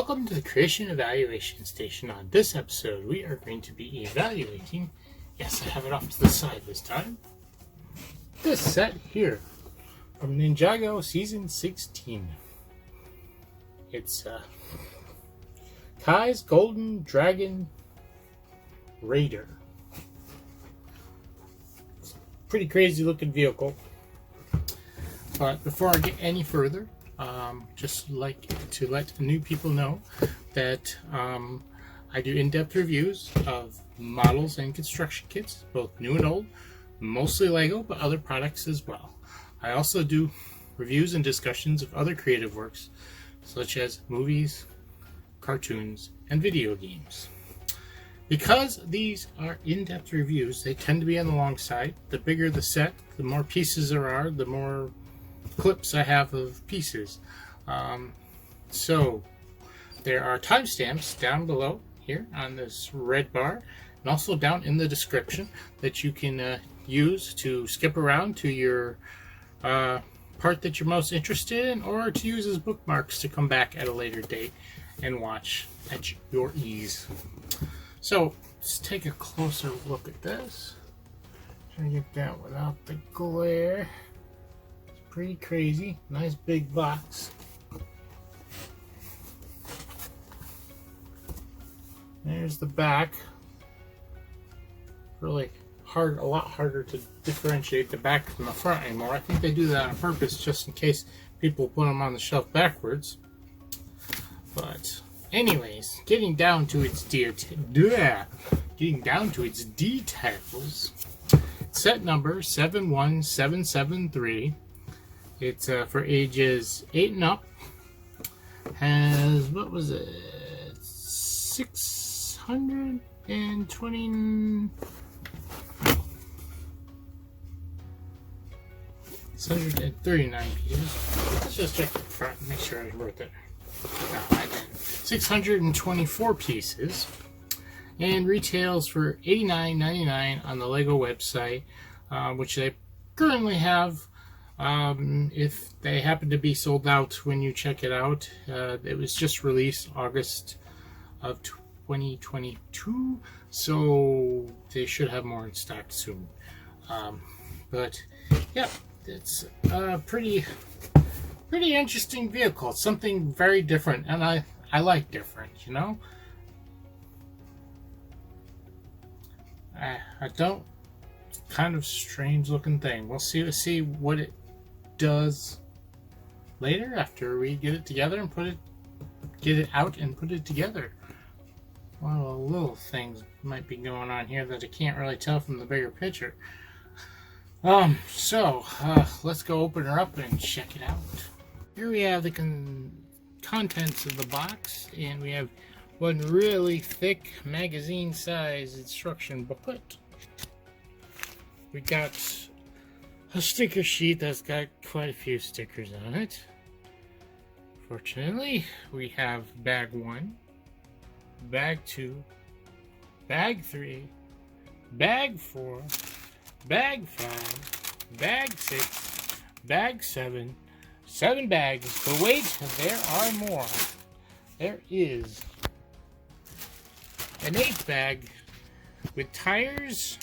Welcome to the Creation Evaluation Station. On this episode, we are going to be evaluating, yes, I have it off to the side this time, this set here from Ninjago Season 16. It's Kai's Golden Dragon Raider. It's a pretty crazy looking vehicle. But before I get any further, just like to let new people know that I do in-depth reviews of models and construction kits, both new and old, mostly Lego, but other products as well. I also do reviews and discussions of other creative works, such as movies, cartoons, and video games. Because these are in-depth reviews, they tend to be on the long side. The bigger the set, the more pieces there are, the more clips I have of pieces. So there are timestamps down below here on this red bar, and also down in the description that you can use to skip around to your part that you're most interested in, or to use as bookmarks to come back at a later date and watch at your ease. So let's take a closer look at this. Try to get that without the glare. Pretty crazy. Nice big box. There's the back. Really hard, a lot harder to differentiate the back from the front anymore. I think they do that on purpose just in case people put them on the shelf backwards. But anyways, getting down to its details. Set number 71773. It's for ages 8 and up. Has, what was it? 639 pieces. Let's just check the front and make sure I wrote that. No, I didn't. 624 pieces. And retails for $89.99 on the Lego website, which they currently have. If they happen to be sold out when you check it out, it was just released August of 2022, so they should have more in stock soon. But yeah, it's a pretty interesting vehicle. It's something very different, and I like different, you know. I don't. Kind of strange looking thing. We'll see what it does later after we get it together and get it out and put it together. One of the little things might be going on here that I can't really tell from the bigger picture. So let's go open her up and check it out. Here we have the contents of the box, and we have one really thick magazine size instruction booklet. We got a sticker sheet that's got quite a few stickers on it. Fortunately, we have bag 1, bag 2, bag 3, bag 4, bag 5, bag 6, bag 7, 7 bags. But wait, there are more. There is an 8th bag with tires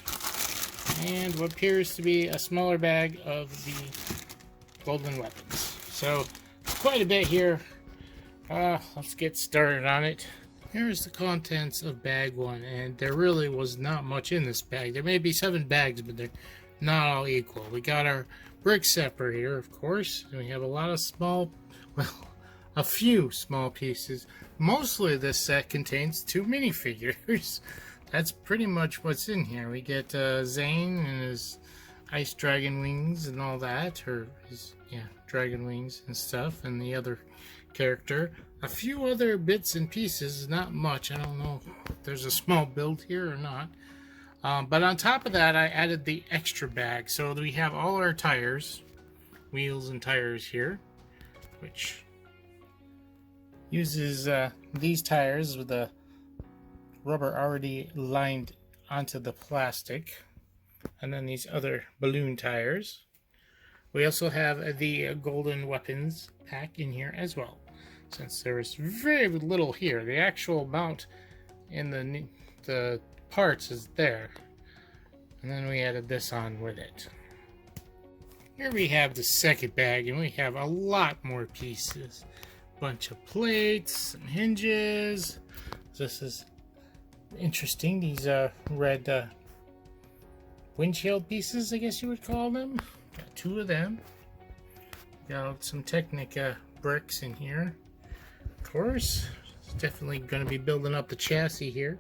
and what appears to be a smaller bag of the golden weapons. So quite a bit here. Let's get started on it. Here's the contents of bag 1, and there really was not much in this bag. There may be 7 bags, but they're not all equal. We got our brick separator, of course, and we have a lot of small, well, a few small pieces. Mostly this set contains 2 minifigures. That's pretty much what's in here. We get Zane and his ice dragon wings and all that, or his, dragon wings and stuff, and the other character. A few other bits and pieces, not much. I don't know if there's a small build here or not. But on top of that, I added the extra bag. So we have all our tires, wheels and tires here, which uses these tires with the rubber already lined onto the plastic, and then these other balloon tires. We also have the golden weapons pack in here as well. since there was very little here. The actual amount in the parts is there. And then we added this on with it. Here we have the second bag, and we have a lot more pieces. Bunch of plates, some hinges. This is interesting. These red windshield pieces, I guess you would call them. Got 2 of them. Got some Technic bricks in here. Of course, it's definitely going to be building up the chassis here.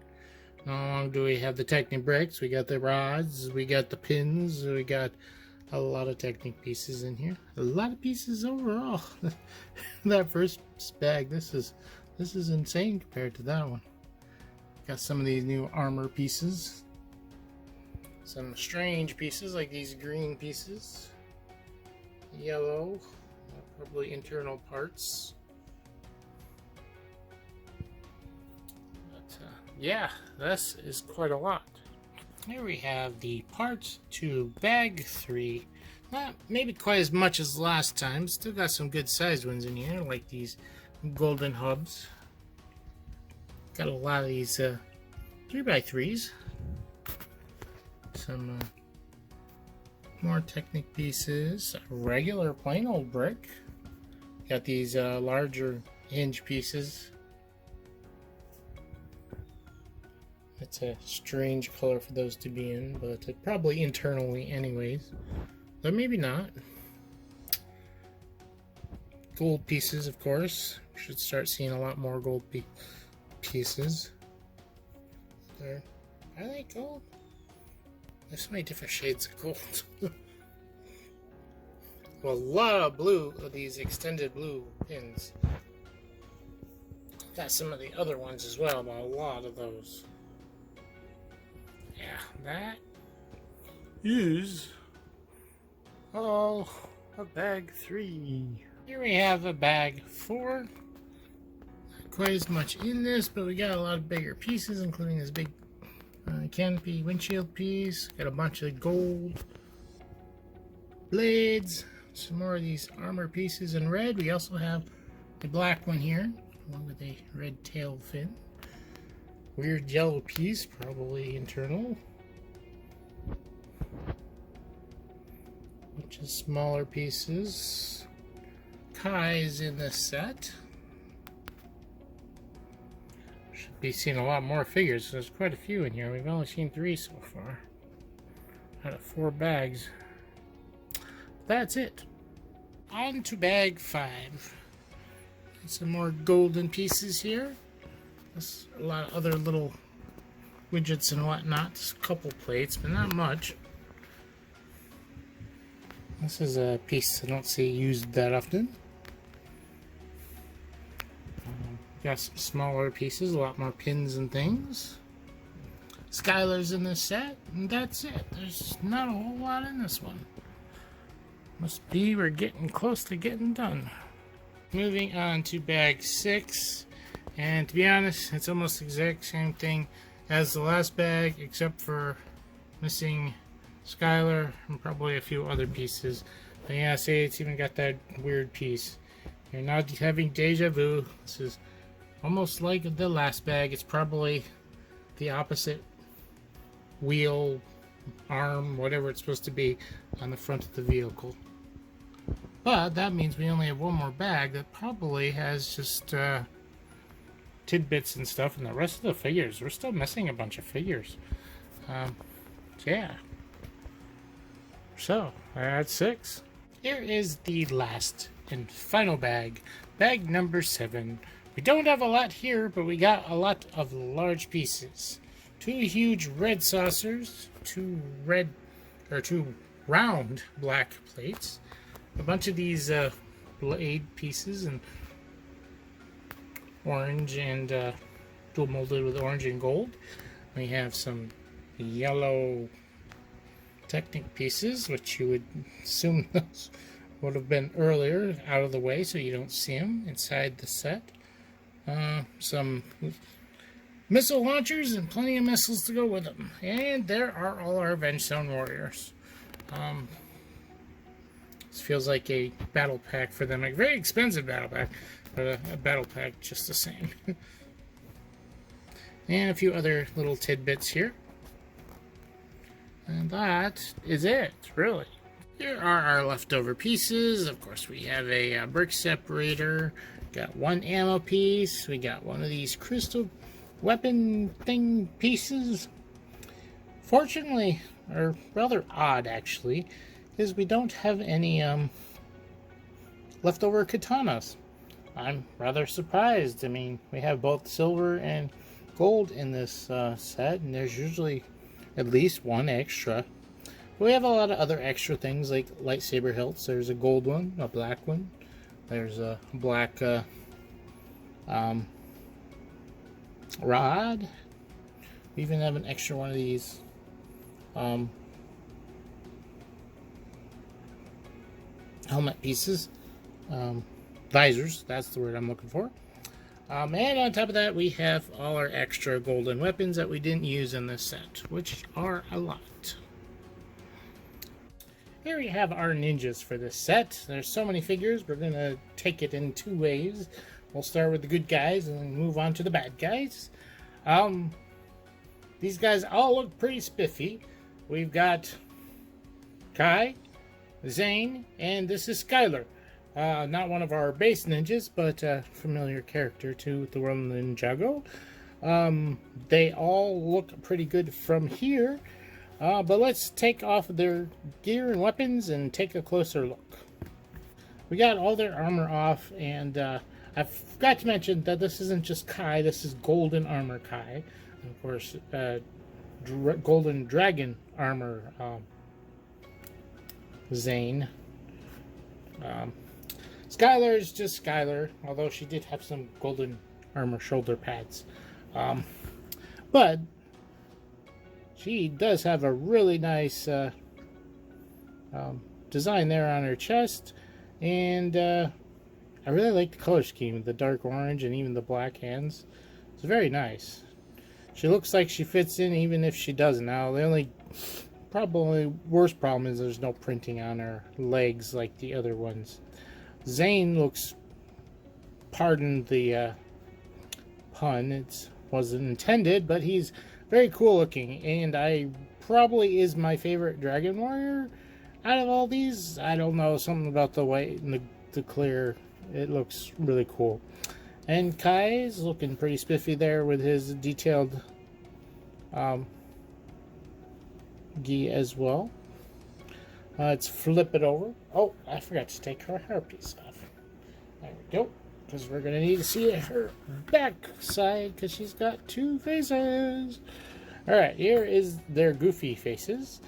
Not long do we have the Technic bricks. We got the rods, we got the pins, we got a lot of Technic pieces in here. A lot of pieces overall. That first bag, this is insane compared to that one. Got some of these new armor pieces. Some strange pieces like these green pieces. Yellow, probably internal parts. But yeah, this is quite a lot. Here we have the parts to bag 3. Not maybe quite as much as last time. Still got some good sized ones in here, like these golden hubs. Got a lot of these 3x3s. Some more Technic pieces. A regular plain old brick. Got these larger hinge pieces. It's a strange color for those to be in, but probably internally anyways. But maybe not. Gold pieces, of course. We should start seeing a lot more gold pieces. There. I like gold. There's so many different shades of gold. Well, a lot of blue of these extended blue pins. Got some of the other ones as well, but a lot of those. Yeah, that is all of bag 3. Here we have a bag 4. Not quite as much in this, but we got a lot of bigger pieces, including this big canopy windshield piece. Got a bunch of gold blades. Some more of these armor pieces in red. We also have the black one here, one with a red tail fin. Weird yellow piece, probably internal. Bunch of smaller pieces. Kai's in this set. Should be seeing a lot more figures. There's quite a few in here. We've only seen 3 so far out of 4 bags. That's it. On to bag 5. Some more golden pieces here. There's a lot of other little widgets and whatnot. Just a couple plates, but not much. This is a piece I don't see used that often. Got some smaller pieces, a lot more pins and things. Skylar's in this set, and that's it. There's not a whole lot in this one. Must be we're getting close to getting done. Moving on to bag 6. And to be honest, it's almost the exact same thing as the last bag, except for missing Skylar and probably a few other pieces. But yeah, see, it's even got that weird piece. You're not having deja vu. This is almost like the last bag. It's probably the opposite wheel, arm, whatever it's supposed to be on the front of the vehicle. But that means we only have one more bag that probably has just tidbits and stuff, and the rest of the figures, we're still missing a bunch of figures. Yeah. So, that's 6. Here is the last and final bag. Bag number 7. We don't have a lot here, but we got a lot of large pieces. 2 huge red saucers, 2 round black plates, a bunch of these blade pieces and orange and dual molded with orange and gold. We have some yellow Technic pieces, which you would assume those would have been earlier out of the way so you don't see them inside the set. Some missile launchers and plenty of missiles to go with them. And there are all our Avenged Warriors. This feels like a battle pack for them, a very expensive battle pack. but a battle pack just the same. And a few other little tidbits here. And that is it, really. Here are our leftover pieces. Of course, we have a brick separator. Got one ammo piece. We got one of these crystal weapon thing pieces. Fortunately, or rather odd actually, is we don't have any leftover katanas. I'm rather surprised. I mean, we have both silver and gold in this set, and there's usually at least one extra. We have a lot of other extra things like lightsaber hilts. There's a gold one, a black one. There's a black rod. We even have an extra one of these helmet pieces. Visors, that's the word I'm looking for. And on top of that, we have all our extra golden weapons that we didn't use in this set, which are a lot. Here we have our ninjas for this set. There's so many figures, we're going to take it in two waves. We'll start with the good guys and then move on to the bad guys. These guys all look pretty spiffy. We've got Kai, Zane, and this is Skylar. Not one of our base ninjas, but a familiar character to the world of Ninjago. They all look pretty good from here. But let's take off their gear and weapons and take a closer look. We got all their armor off, and I forgot to mention that this isn't just Kai, this is golden armor Kai. And of course, golden dragon armor Zane. Skylar is just Skylar, although she did have some golden armor shoulder pads. But she does have a really nice design there on her chest, and I really like the color scheme, the dark orange and even the black hands. It's very nice. She looks like she fits in even if she doesn't. Now, the only probably worst problem is there's no printing on her legs like the other ones. Zane looks, pardon the pun, it wasn't intended, but he's very cool looking, and I probably is my favorite Dragon Warrior out of all these. I don't know, something about the white and the clear, it looks really cool. And Kai is looking pretty spiffy there with his detailed gi as well. Let's flip it over. Oh, I forgot to take her hairpiece off. There we go. Because we're going to need to see her back side because she's got two faces. Alright, here is their goofy faces.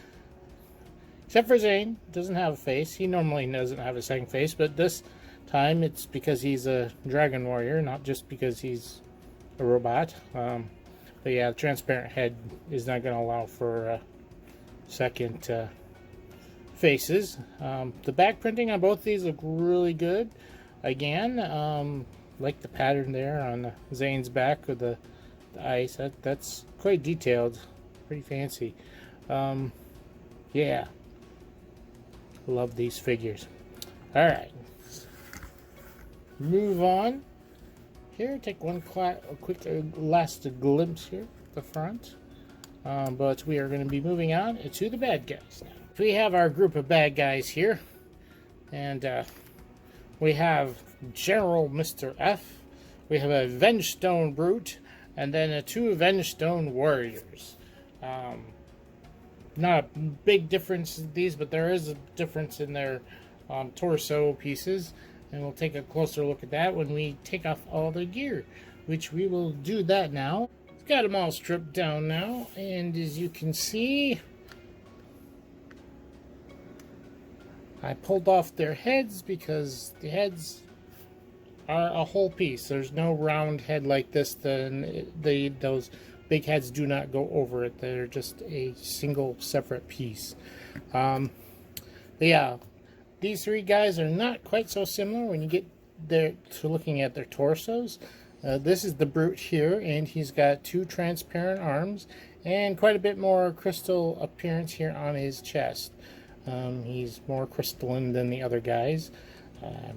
Except for Zane. Doesn't have a face. He normally doesn't have a second face, but this time it's because he's a dragon warrior, not just because he's a robot. But yeah, the transparent head is not going to allow for second faces. The back printing on both of these look really good. Again, like the pattern there on Zane's back with the ice. That's quite detailed, pretty fancy. Yeah, love these figures. All right, move on. Here, take one quick last glimpse here at the front. But we are going to be moving on to the bad guys now. We have our group of bad guys here, and we have General Mr. F, we have a Vengestone Brute, and then two Vengestone Warriors. Not a big difference in these, but there is a difference in their torso pieces, and we'll take a closer look at that when we take off all their gear, which we will do that now. Got them all stripped down now, and as you can see, I pulled off their heads because the heads are a whole piece. There's no round head like this. Those big heads do not go over it. They're just a single separate piece. But yeah, these three guys are not quite so similar when you get there to looking at their torsos. This is the Brute here, and he's got two transparent arms and quite a bit more crystal appearance here on his chest. He's more crystalline than the other guys.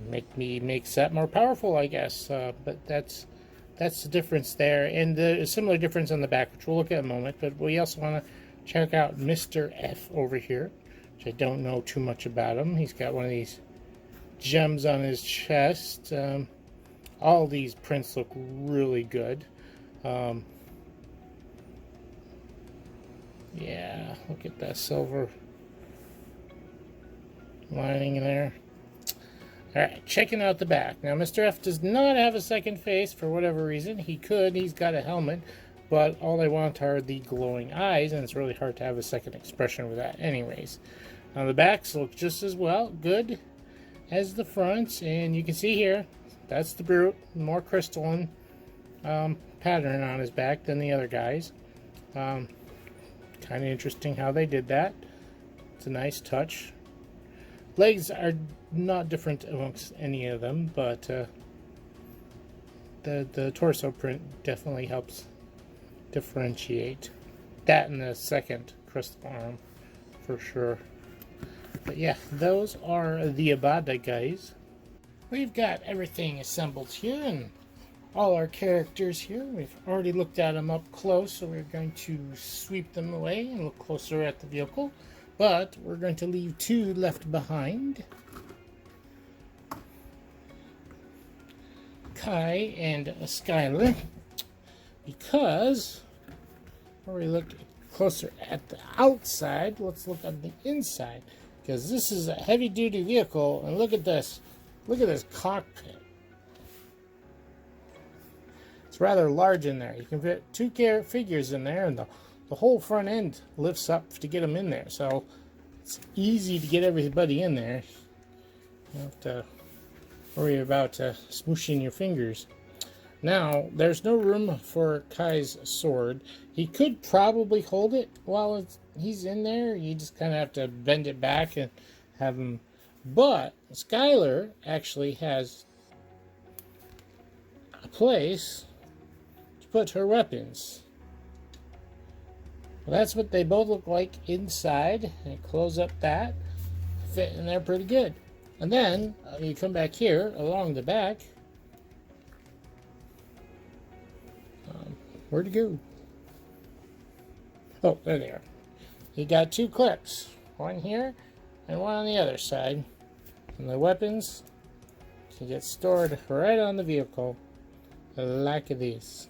makes that more powerful, I guess. But that's the difference there, and the similar difference on the back, which we'll look at in a moment. But we also want to check out Mr. F over here, which I don't know too much about him. He's got one of these gems on his chest. All these prints look really good. Yeah, look at that silver lining there. Alright, checking out the back. Now, Mr. F does not have a second face for whatever reason. He could, he's got a helmet, but all I want are the glowing eyes, and it's really hard to have a second expression with that anyways. Now, the backs look just as well, good as the fronts, and you can see here, that's the Brute, more crystalline pattern on his back than the other guys. Kind of interesting how they did that. It's a nice touch. Legs are not different amongst any of them, but the torso print definitely helps differentiate. That and the second crystal arm, for sure. But yeah, those are the Abada guys. We've got everything assembled here, and all our characters here. We've already looked at them up close, so we're going to sweep them away and look closer at the vehicle. But we're going to leave two left behind. Kai and Skylar. Because, when we look closer at the outside, let's look on the inside. Because this is a heavy-duty vehicle, and look at this. Look at this cockpit. It's rather large in there. You can fit two figures in there, and the whole front end lifts up to get them in there. So it's easy to get everybody in there. You don't have to worry about smooshing your fingers. Now, there's no room for Kai's sword. He could probably hold it while he's in there. You just kind of have to bend it back and have him. But Skylar actually has a place to put her weapons. Well, that's what they both look like inside. And close up that. Fit in there pretty good. And then you come back here along the back. Where'd it go? Oh, there they are. You got two clips. One here and one on the other side. And the weapons can get stored right on the vehicle like this.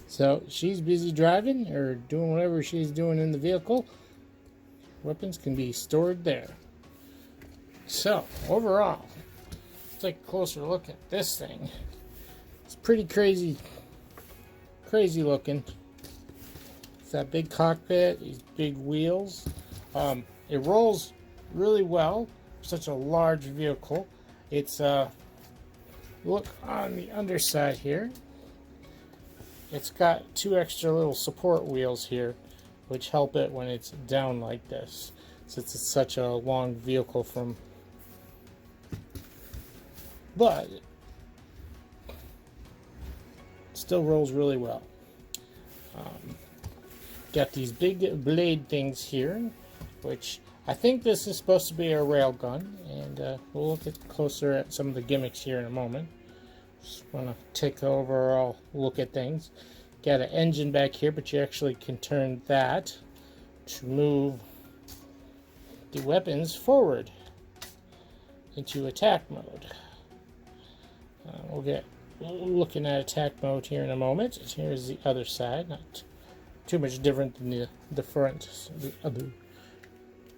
So she's busy driving or doing whatever she's doing in the vehicle. Weapons can be stored there. So overall, let's take a closer look at this thing. It's pretty crazy looking. It's that big cockpit, these big wheels. It rolls really well for such a large vehicle. It's look on the underside here. It's got two extra little support wheels here, which help it when it's down like this, since it's such a long vehicle from. But it still rolls really well. Got these big blade things here, which I think this is supposed to be a rail gun, and we'll look closer at some of the gimmicks here in a moment. Just want to take an overall look at things. Got an engine back here, but you actually can turn that to move the weapons forward into attack mode. We'll get looking at attack mode here in a moment. Here's the other side. Not too much different than the front, the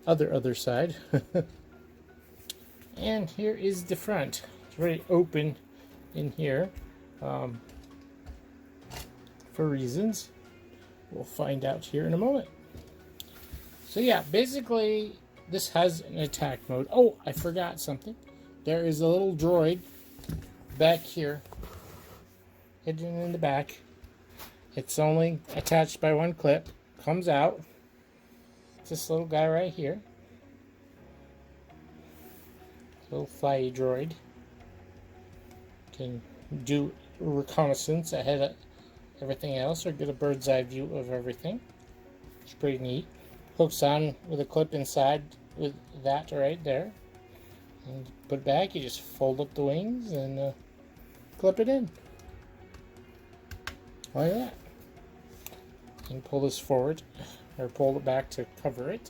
other side. And here is the front. It's very open in here for reasons we'll find out here in a moment. So yeah, basically this has an attack mode. Oh, I forgot something. There is a little droid back here, hidden in the back. It's only attached by one clip. Comes out. It's this little guy right here. Little flyy droid. Can do reconnaissance ahead of everything else, or get a bird's eye view of everything. It's pretty neat. hooks on with a clip inside with that right there. And put it back, you just fold up the wings and clip it in. Like that. And pull this forward, or pull it back to cover it.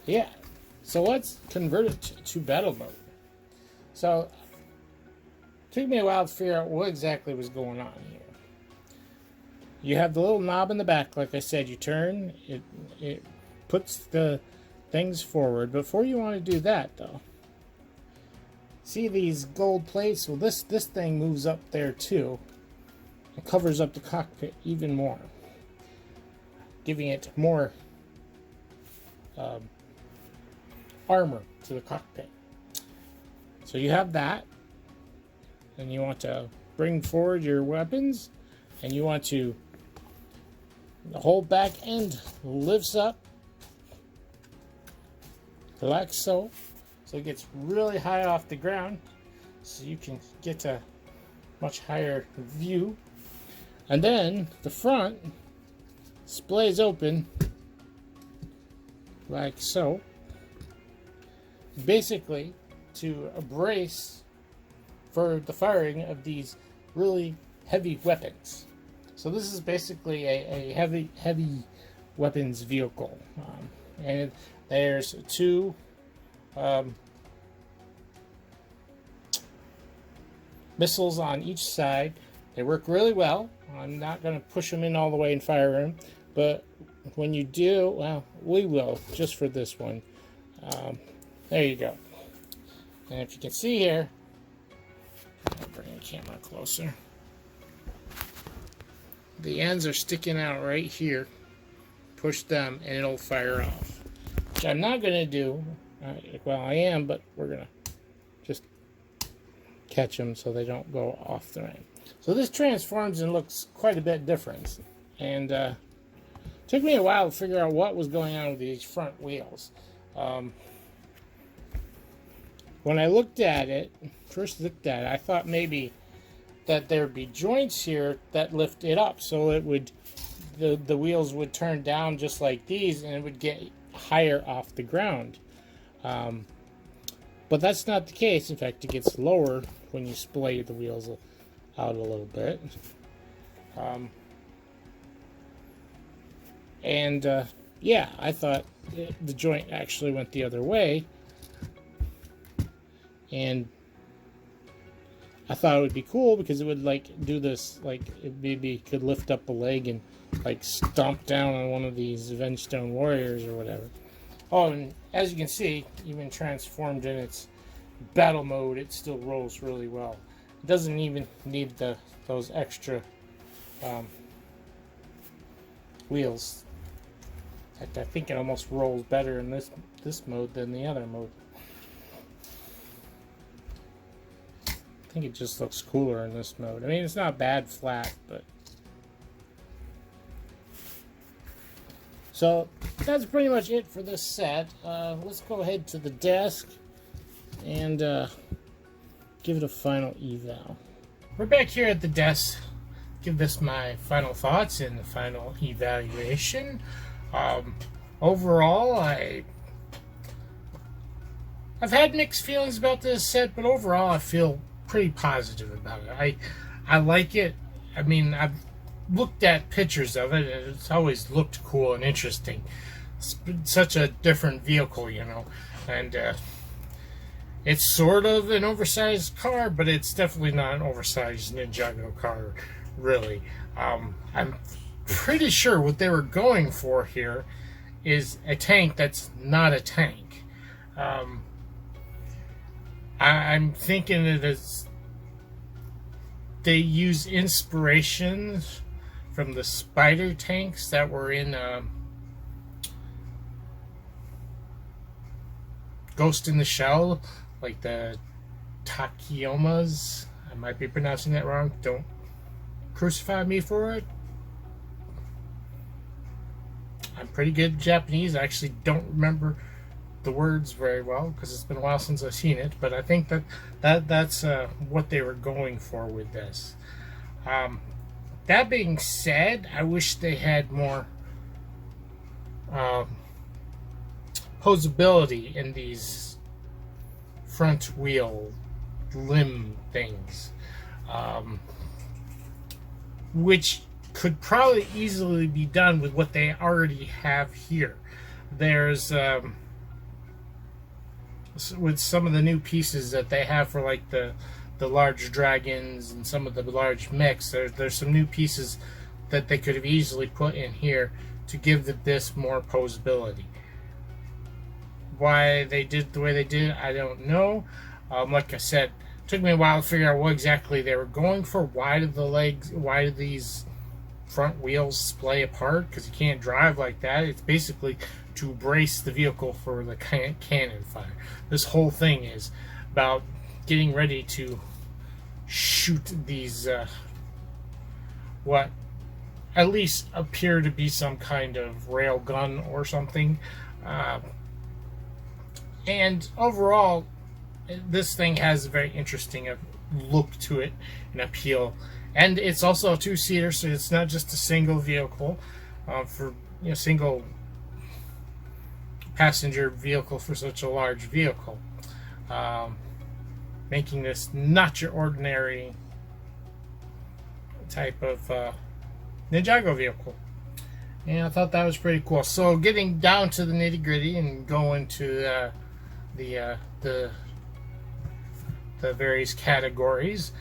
Yeah, so let's convert it to battle mode. So, it took me a while to figure out what exactly was going on here. You have the little knob in the back, like I said, you turn, it puts the things forward. Before you want to do that, though, see these gold plates? Well, this thing moves up there too. It covers up the cockpit even more, giving it more armor to the cockpit. So you have that, and you want to bring forward your weapons, and you want to, the whole back end lifts up like so, so it gets really high off the ground, so you can get a much higher view. And then the front splays open like so, basically to brace for the firing of these really heavy weapons. So this is basically a heavy weapons vehicle, and there's two missiles on each side. They work really well. I'm not going to push them in all the way and fire them, but when you do, well, we will, just for this one. There you go. And if you can see here, I'll bring the camera closer. The ends are sticking out right here. Push them and it'll fire off. Which I'm not going to do. Well, I am, but we're going to just catch them so they don't go off the line. So this transforms and looks quite a bit different. And took me a while to figure out what was going on with these front wheels. When I looked at it, I thought maybe that there would be joints here that lift it up, so it would, the wheels would turn down just like these, and it would get higher off the ground. But that's not the case. In fact, it gets lower when you splay the wheels out a little bit. Yeah, I thought the joint actually went the other way, and I thought it would be cool because it would like do this, like it maybe could lift up a leg and like stomp down on one of these Vengestone warriors or whatever. Oh, and as you can see, even transformed in its battle mode, it still rolls really well. It doesn't even need those extra wheels. In fact, I think it almost rolls better in this mode than the other mode. I think it just looks cooler in this mode. I mean, it's not bad flat, but... So, that's pretty much it for this set. Let's go ahead to the desk and give it a final eval. We're back here at the desk. Give this my final thoughts and the final evaluation. Overall, I've had mixed feelings about this set, but overall I feel pretty positive about it. I like it. I mean, I've looked at pictures of it, and it's always looked cool and interesting. It's such a different vehicle, you know, and it's sort of an oversized car, but it's definitely not an oversized Ninjago car, really. I'm pretty sure what they were going for here is a tank that's not a tank. I'm thinking it is, they use inspirations from the spider tanks that were in Ghost in the Shell, like the Takiyomas. I might be pronouncing that wrong. Don't crucify me for it. I'm pretty good at Japanese. I actually don't remember the words very well because it's been a while since I've seen it, but I think that's what they were going for with this. That being said, I wish they had more posability in these front wheel limb things, which could probably easily be done with what they already have here. There's with some of the new pieces that they have for like the large dragons and some of the large mechs, there's some new pieces that they could have easily put in here to give this more posability. Why they did the way they did, I don't know. Like I said, it took me a while to figure out what exactly they were going for. Why did these front wheels splay apart? Because you can't drive like that. It's basically to brace the vehicle for the cannon fire. This whole thing is about getting ready to shoot these what at least appear to be some kind of rail gun or something. And overall, this thing has a very interesting look to it and appeal. And it's also a two-seater, so it's not just a single vehicle for single passenger vehicle for such a large vehicle, making this not your ordinary type of Ninjago vehicle. And I thought that was pretty cool. So getting down to the nitty-gritty and going to the various categories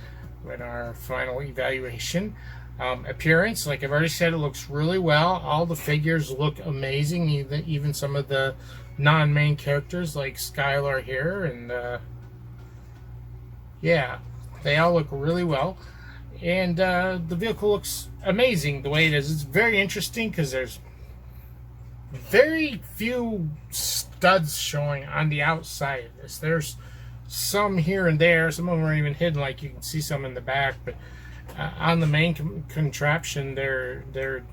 in our final evaluation. Appearance, like I've already said, it looks really well. All the figures look amazing, even some of the non-main characters like Skylar here, and yeah, they all look really well. And the vehicle looks amazing the way it is. It's very interesting because there's very few studs showing on the outside of this. There's some here and there. Some of them are even hidden, like you can see some in the back. But on the main contraption, their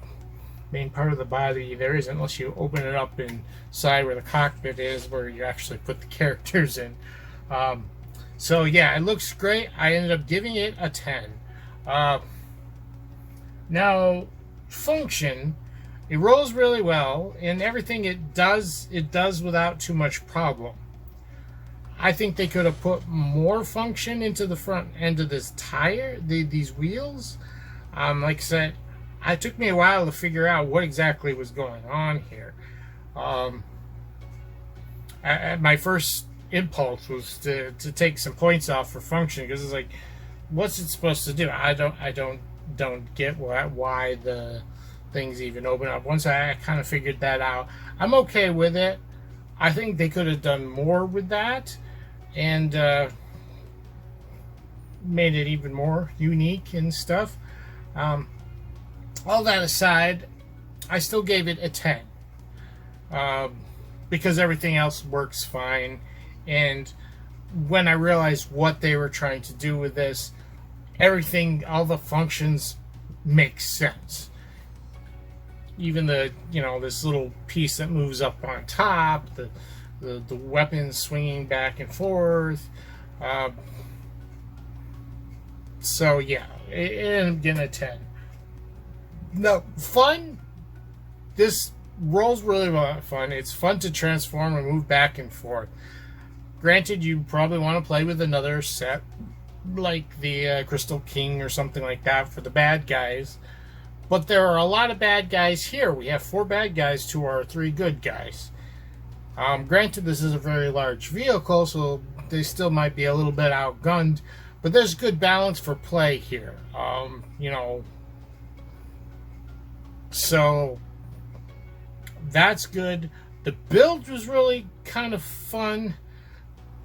main part of the body, there isn't, unless you open it up inside where the cockpit is, where you actually put the characters in. So yeah, it looks great. I ended up giving it a 10. Now, function, it rolls really well, and everything it does without too much problem. I think they could have put more function into the front end of this tire, these wheels. Like I said, it took me a while to figure out what exactly was going on here. My first impulse was to take some points off for function, because it's like, what's it supposed to do? I don't get why the things even open up. Once I kind of figured that out, I'm okay with it. I think they could have done more with that and made it even more unique and stuff. All that aside, I still gave it a 10 because everything else works fine. And when I realized what they were trying to do with this, everything, all the functions make sense. Even this little piece that moves up on top, the weapons swinging back and forth. So yeah, it ended up getting a 10. Now, fun. This rolls really well. Fun. It's fun to transform and move back and forth. Granted, you probably want to play with another set, like the Crystal King or something like that for the bad guys. But there are a lot of bad guys here. We have 4 bad guys to our 3 good guys. Granted, this is a very large vehicle, so they still might be a little bit outgunned. But there's good balance for play here. So that's good. The build was really kind of fun.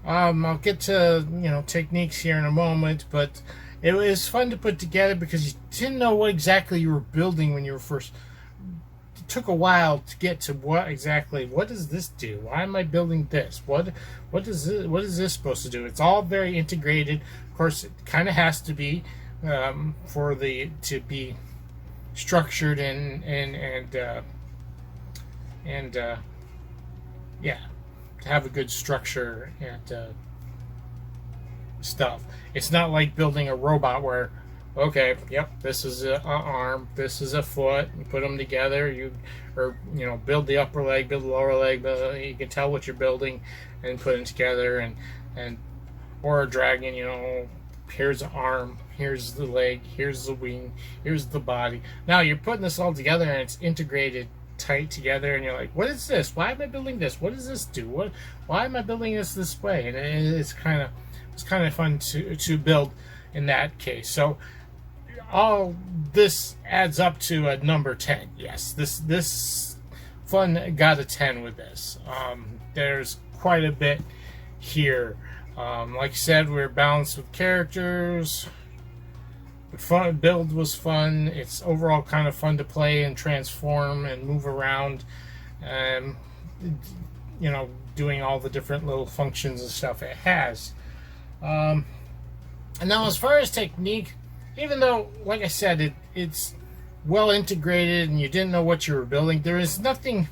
I'll get to techniques here in a moment, but it was fun to put together because you didn't know what exactly you were building when you were first. It took a while to get to what does this do? Why am I building this? What is this supposed to do? It's all very integrated. Of course, it kind of has to be to be structured and yeah, to have a good structure and stuff. It's not like building a robot where okay, yep, this is a arm, this is a foot. You put them together, build the upper leg, build the lower leg. You can tell what you're building, and put them together, and or a dragon. Here's an arm, here's the leg, here's the wing, here's the body. Now you're putting this all together, and it's integrated tight together, and you're like, what is this? Why am I building this? What does this do? Why am I building this way? And it's kind of fun to build in that case. So all this adds up to a number 10. Yes, this fun got a 10 with this. There's quite a bit here. Like I said, we're balanced with characters. The fun build was fun. It's overall kind of fun to play and transform and move around, doing all the different little functions and stuff it has. And now, as far as technique, even though, like I said, it's well integrated and you didn't know what you were building, there is nothing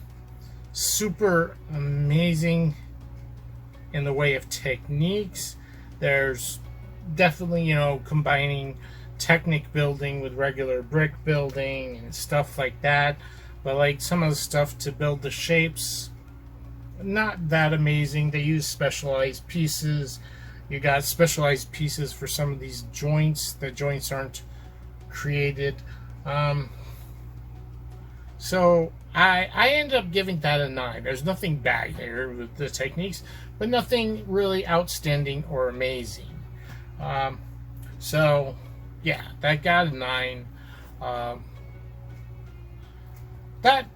super amazing in the way of techniques. There's definitely, combining Technic building with regular brick building and stuff like that, but like some of the stuff to build the shapes, not that amazing. They use specialized pieces. You got specialized pieces for some of these joints. The joints aren't created, so I end up giving that a 9. There's nothing bad here with the techniques, but nothing really outstanding or amazing. So yeah, that got a 9. That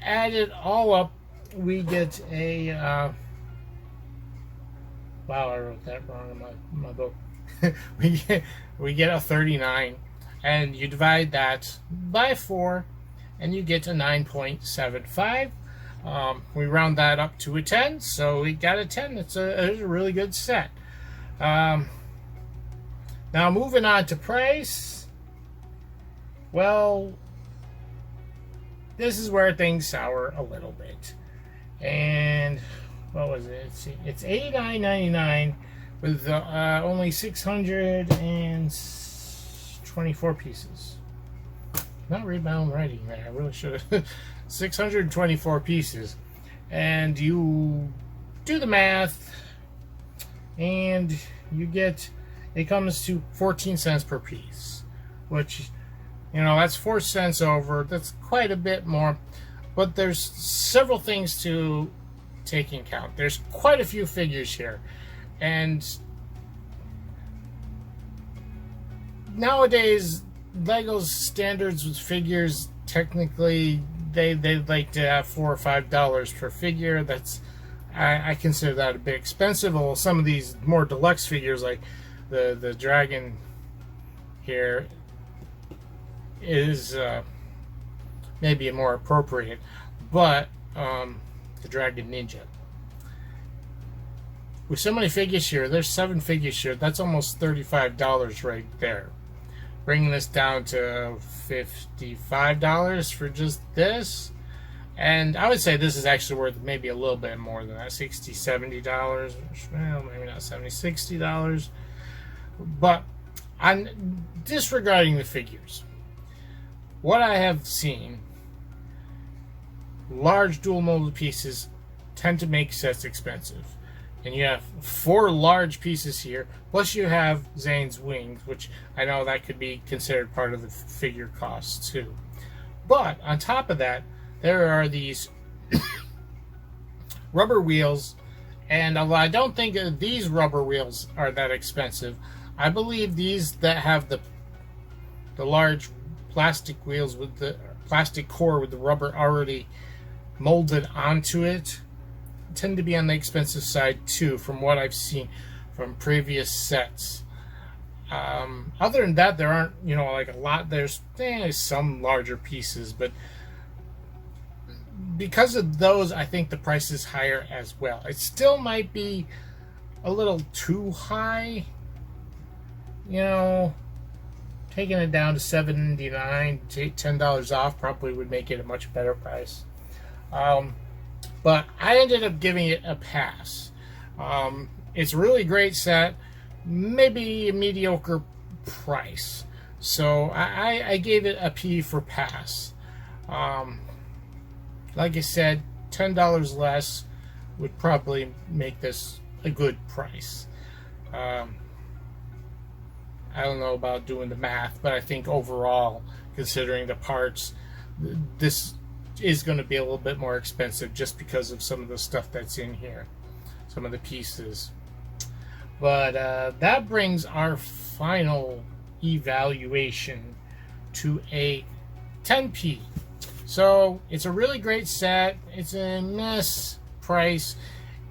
added all up, we get a wow, I wrote that wrong in my book. we get a 39, and you divide that by 4, and you get a 9.75. We round that up to a 10, so we got a 10. It's a really good set. Now, moving on to price. Well, this is where things sour a little bit. And what was it? Let's see. It's $89.99 with only 624 pieces. Not read my own writing there. I really should have. 624 pieces. And you do the math, and you get, it comes to 14 cents per piece, which, that's 4 cents over. That's quite a bit more, but there's several things to take into account. There's quite a few figures here, and nowadays Lego's standards with figures, technically they like to have $4 or $5 per figure. That's, I consider that a bit expensive. Although some of these more deluxe figures, like the dragon here, is maybe more appropriate, but the dragon ninja, with so many figures here, there's 7 figures here, that's almost $35 right there, bringing this down to $55 for just this. And I would say this is actually worth maybe a little bit more than that, $60, $70, well, maybe not $70, $60. But I'm disregarding the figures. What I have seen, large dual molded pieces tend to make sets expensive. And you have 4 large pieces here, plus you have Zane's wings, which I know that could be considered part of the figure cost too. But on top of that, there are these rubber wheels, and although I don't think these rubber wheels are that expensive, I believe these that have the large plastic wheels with the plastic core with the rubber already molded onto it tend to be on the expensive side too, from what I've seen from previous sets. Other than that, there aren't, like a lot. There's some larger pieces, but because of those, I think the price is higher as well. It still might be a little too high, taking it down to $79, $10 off probably would make it a much better price. But I ended up giving it a pass. It's a really great set, maybe a mediocre price. So I gave it a P for pass. Like I said, $10 less would probably make this a good price. I don't know about doing the math, but I think overall, considering the parts, this is going to be a little bit more expensive just because of some of the stuff that's in here, some of the pieces. But that brings our final evaluation to a 10p. So it's a really great set. It's a mess price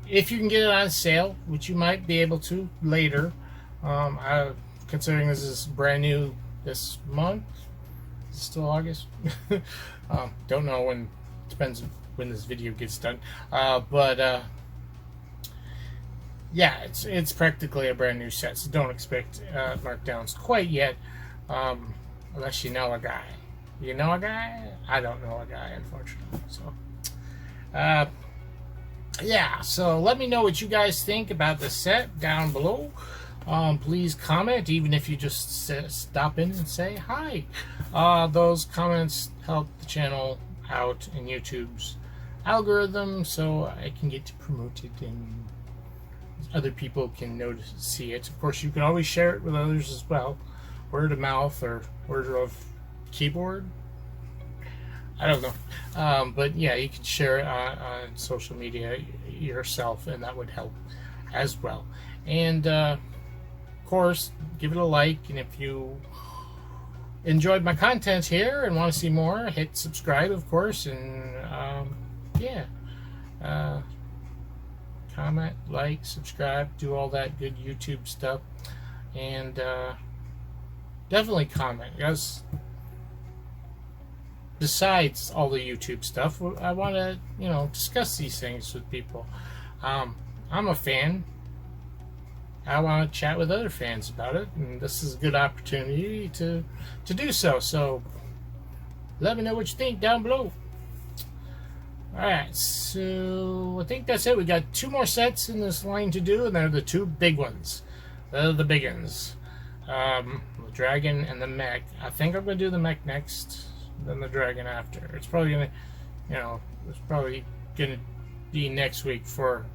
if you can get it on sale, which you might be able to later. Considering this is brand new this month. It's still August. Don't know when. Depends when this video gets done. Yeah, it's practically a brand new set, so don't expect markdowns quite yet, unless you know a guy. You know a guy? I don't know a guy, unfortunately. So, yeah. So let me know what you guys think about the set down below. Please comment, even if you just stop in and say hi. Those comments help the channel out in YouTube's algorithm, so I can get promoted and other people can notice, see it. Of course, you can always share it with others as well. Word of mouth or word of keyboard. I don't know. But yeah, you can share it on social media yourself, and that would help as well. And of course, give it a like. And if you enjoyed my content here and want to see more, hit subscribe, of course. And yeah. Comment, like, subscribe, do all that good YouTube stuff, and definitely comment. Yes. Besides all the YouTube stuff, I want to, discuss these things with people. I'm a fan. I want to chat with other fans about it, and this is a good opportunity to do so. So let me know what you think down below. Alright, so I think that's it. We got 2 more sets in this line to do, and they're the 2 big ones. They're the big ones. The dragon and the mech. I think I'm going to do the mech next, then the dragon after. It's probably going to, it's probably going to be next week before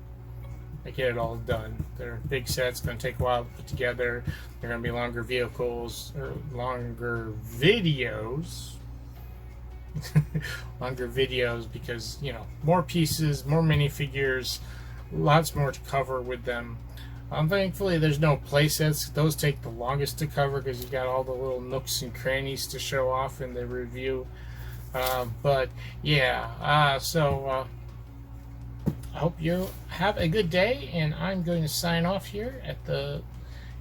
I get it all done. They're big sets, going to take a while to put together. They're going to be longer vehicles, or longer videos. Longer videos because more pieces, more minifigures, lots more to cover with them. Thankfully there's no play sets. Those take the longest to cover because you got all the little nooks and crannies to show off in the review. But yeah, so I hope you have a good day, and I'm going to sign off here at the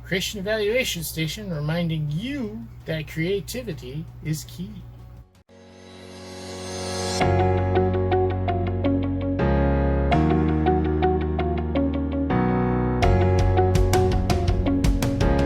Creation Evaluation Station, reminding you that creativity is key.